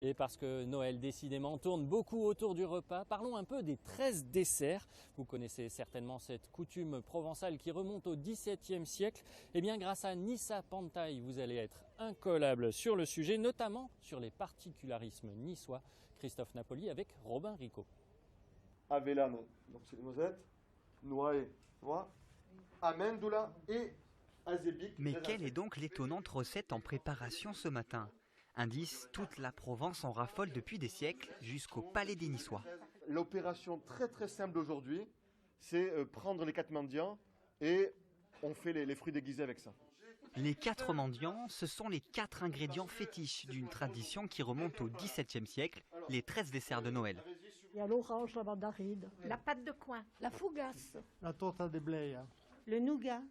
Et parce que Noël décidément tourne beaucoup autour du repas, parlons un peu des 13 desserts. Vous connaissez certainement cette coutume provençale qui remonte au XVIIe siècle. Eh bien grâce à Nissa Pantaille, vous allez être incollable sur le sujet, notamment sur les particularismes niçois. Christophe Napoli avec Robin Rico. Avellane, donc c'est les noisettes, noix, amendoula et azébique. Mais quelle est donc l'étonnante recette en préparation ce matin? Indice, toute la Provence en raffole depuis des siècles jusqu'au palais des Niçois. L'opération très simple d'aujourd'hui, c'est prendre les 4 mendiants et on fait les fruits déguisés avec ça. Les 4 mendiants, ce sont les 4 ingrédients fétiches d'une tradition qui remonte au XVIIe siècle, les 13 desserts de Noël. Il y a l'orange, la mandarine, la pâte de coin, la fougasse, la torta de blé, le nougat.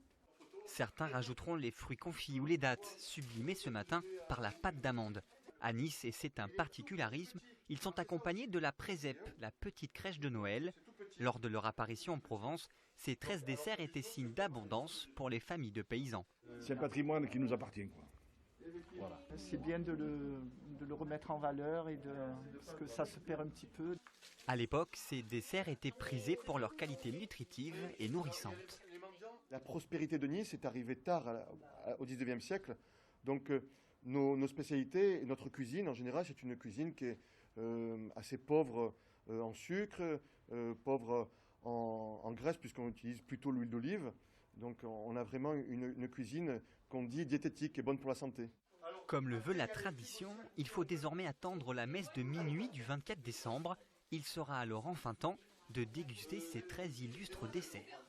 Certains rajouteront les fruits confits ou les dattes, sublimés ce matin par la pâte d'amande. À Nice, et c'est un particularisme, ils sont accompagnés de la présepe, la petite crèche de Noël. Lors de leur apparition en Provence, ces 13 desserts étaient signe d'abondance pour les familles de paysans. C'est un patrimoine qui nous appartient, quoi. Voilà. C'est bien de le remettre en valeur parce que ça se perd un petit peu. À l'époque, ces desserts étaient prisés pour leur qualité nutritive et nourrissante. La prospérité de Nice est arrivée tard au XIXe siècle. Donc nos spécialités et notre cuisine en général, c'est une cuisine qui est assez pauvre en sucre, pauvre en graisse puisqu'on utilise plutôt l'huile d'olive. Donc on a vraiment une cuisine qu'on dit diététique et bonne pour la santé. Comme le veut la tradition, il faut désormais attendre la messe de minuit du 24 décembre. Il sera alors enfin temps de déguster ces 13 illustres desserts.